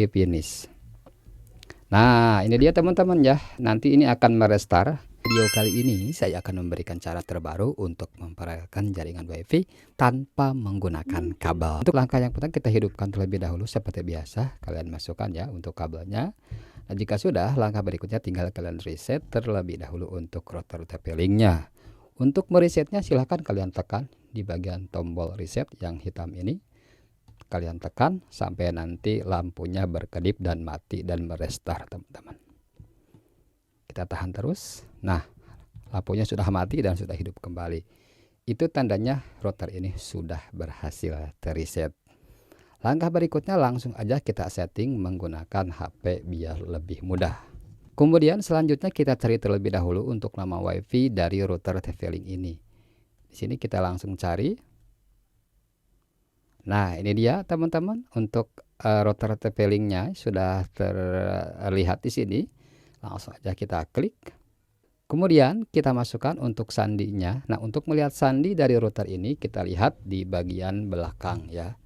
finish. Nah, ini dia teman-teman ya. Nanti ini akan merestart. Video kali ini saya akan memberikan cara terbaru untuk memperolehkan jaringan WiFi tanpa menggunakan kabel. Untuk langkah yang pertama kita hidupkan terlebih dahulu seperti biasa. Kalian masukkan ya untuk kabelnya. Nah, jika sudah, langkah berikutnya tinggal kalian reset terlebih dahulu untuk router TP-Link-nya. Untuk meresetnya silahkan kalian tekan di bagian tombol reset yang hitam ini. Kalian tekan sampai nanti lampunya berkedip dan mati dan merestart teman-teman. Kita tahan terus. Nah, lampunya sudah mati dan sudah hidup kembali. Itu tandanya router ini sudah berhasil terreset. Langkah berikutnya langsung aja kita setting menggunakan HP biar lebih mudah. Kemudian selanjutnya kita cari terlebih dahulu untuk nama WiFi dari router TP-Link ini. Di sini kita langsung cari. Nah, ini dia teman-teman untuk router TP-Link-nya sudah terlihat di sini. Langsung aja kita klik. Kemudian kita masukkan untuk sandinya. Nah, untuk melihat sandi dari router ini kita lihat di bagian belakang ya.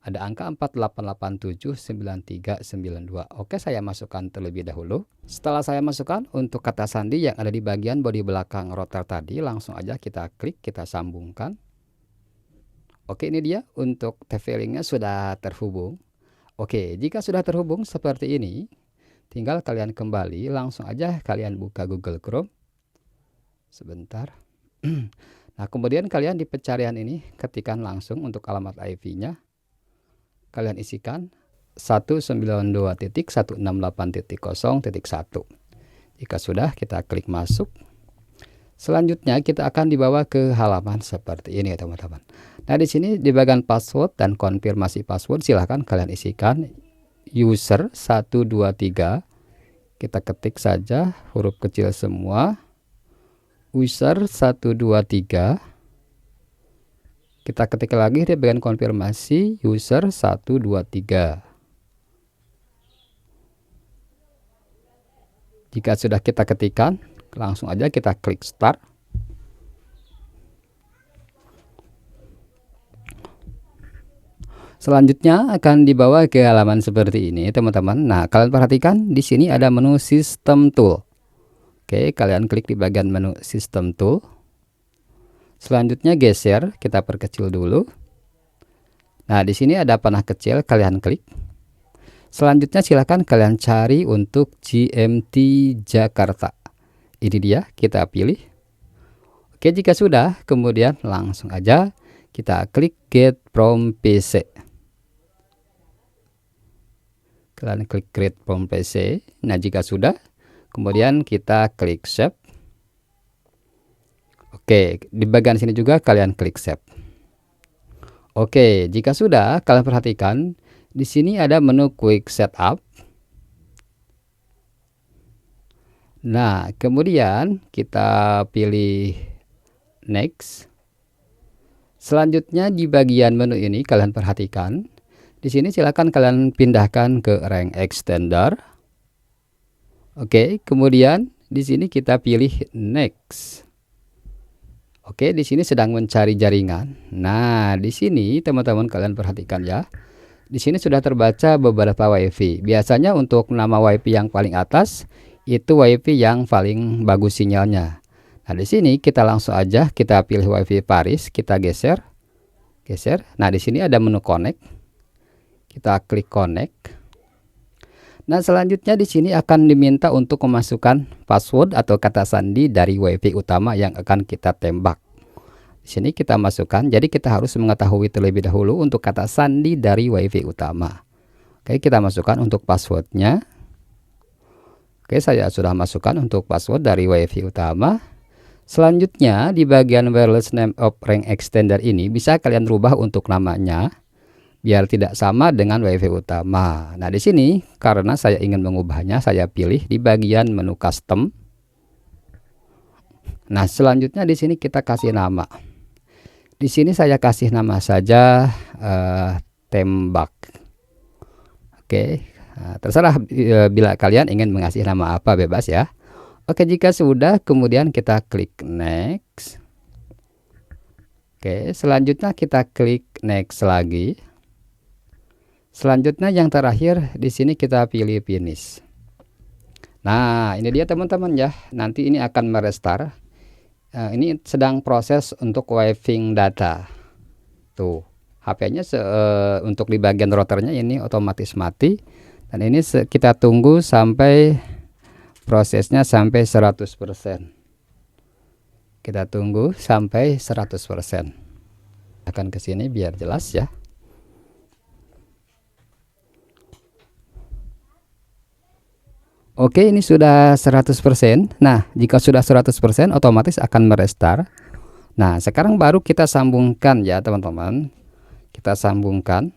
Ada angka 48879392. Oke, saya masukkan terlebih dahulu. Setelah saya masukkan untuk kata sandi yang ada di bagian bodi belakang router tadi, langsung aja kita klik, kita sambungkan. Oke, ini dia untuk TP-Link-nya sudah terhubung. Oke, jika sudah terhubung seperti ini, tinggal kalian kembali, langsung aja kalian buka Google Chrome. Sebentar. Nah, kemudian kalian di pencarian ini ketikkan langsung untuk alamat IP-nya. Kalian isikan 192.168.0.1. Jika sudah, kita klik masuk. Selanjutnya kita akan dibawa ke halaman seperti ini ya teman-teman. Nah, di sini di bagian password dan konfirmasi password silahkan kalian isikan user 123. Kita ketik saja huruf kecil semua. User 123. Kita ketik lagi di bagian konfirmasi user 123. Jika sudah kita ketikkan, langsung aja kita klik start. Selanjutnya akan dibawa ke halaman seperti ini, teman-teman. Nah, kalian perhatikan di sini ada menu System Tool. Oke, kalian klik di bagian menu System Tool. Selanjutnya geser, kita perkecil dulu. Nah, di sini ada panah kecil, kalian klik. Selanjutnya silakan kalian cari untuk GMT Jakarta. Ini dia, kita pilih. Oke, jika sudah, kemudian langsung aja kita klik Get from PC. Kalian klik Get from PC. Nah, jika sudah, kemudian kita klik Save. Oke, di bagian sini juga kalian klik Save. Oke, jika sudah, kalian perhatikan di sini ada menu Quick Setup. Nah, kemudian kita pilih Next. Selanjutnya di bagian menu ini kalian perhatikan. Di sini silakan kalian pindahkan ke rank extender. Oke, kemudian di sini kita pilih Next. Oke, di sini sedang mencari jaringan. Nah, di sini teman-teman kalian perhatikan ya. Di sini sudah terbaca beberapa WiFi. Biasanya untuk nama WiFi yang paling atas itu WiFi yang paling bagus sinyalnya. Nah, di sini kita langsung aja kita pilih WiFi Paris, kita geser. Nah, di sini ada menu connect. Kita klik connect. Nah, selanjutnya di sini akan diminta untuk memasukkan password atau kata sandi dari WiFi utama yang akan kita tembak. Di sini kita masukkan, jadi kita harus mengetahui terlebih dahulu untuk kata sandi dari WiFi utama. Oke, kita masukkan untuk passwordnya. Oke, saya sudah masukkan untuk password dari WiFi utama. Selanjutnya di bagian wireless name of rank extender ini bisa kalian rubah untuk namanya biar tidak sama dengan WiFi utama. Nah, di sini karena saya ingin mengubahnya, saya pilih di bagian menu custom. Nah, selanjutnya di sini kita kasih nama. Di sini saya kasih nama saja tembak. Oke, nah, terserah bila kalian ingin mengasih nama apa, bebas ya. Oke, jika sudah kemudian kita klik next. Oke, selanjutnya kita klik next lagi. Selanjutnya yang terakhir di sini kita pilih finish. Nah, ini dia teman-teman ya. Nanti ini akan merestart. Ini sedang proses untuk waving data. Tuh, HP-nya untuk di bagian routernya ini otomatis mati. Dan ini kita tunggu sampai prosesnya sampai 100%. Kita tunggu sampai 100%. Akan ke sini biar jelas ya. Oke, ini sudah 100%. Nah, jika sudah 100% otomatis akan merestart. Nah, sekarang baru kita sambungkan ya teman-teman. Kita sambungkan.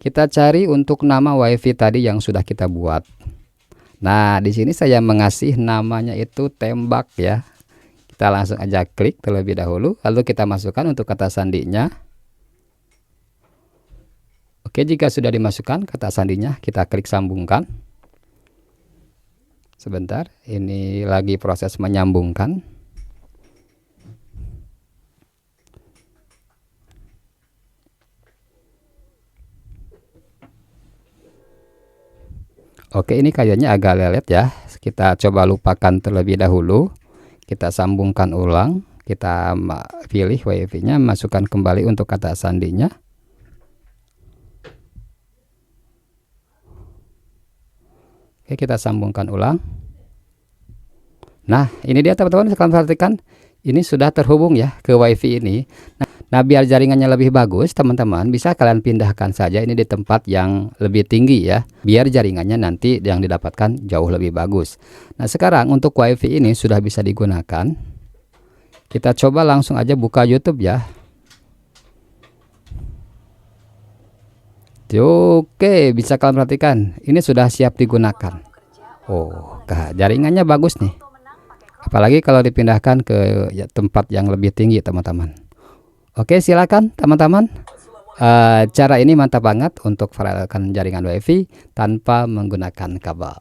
Kita cari untuk nama WiFi tadi yang sudah kita buat. Nah, di sini saya mengasih namanya itu tembak ya. Kita langsung aja klik terlebih dahulu, lalu kita masukkan untuk kata sandinya. Oke, jika sudah dimasukkan kata sandinya, kita klik sambungkan. Sebentar, ini lagi proses menyambungkan. Oke, ini kayaknya agak lelet ya. Kita coba lupakan terlebih dahulu. Kita sambungkan ulang. Kita pilih WiFi-nya, masukkan kembali untuk kata sandinya. Oke, kita sambungkan ulang. Nah, ini dia teman-teman, kalian perhatikan. Ini sudah terhubung ya ke WiFi ini. Nah, biar jaringannya lebih bagus, teman-teman bisa kalian pindahkan saja ini di tempat yang lebih tinggi ya. Biar jaringannya nanti yang didapatkan jauh lebih bagus. Nah, sekarang untuk WiFi ini sudah bisa digunakan. Kita coba langsung aja buka YouTube ya. Oke, bisa kalian perhatikan. Ini sudah siap digunakan. Oh, jaringannya bagus nih. Apalagi kalau dipindahkan ke tempat yang lebih tinggi, teman-teman. Oke, silakan teman-teman. Cara ini mantap banget untuk viralkan jaringan WiFi tanpa menggunakan kabel.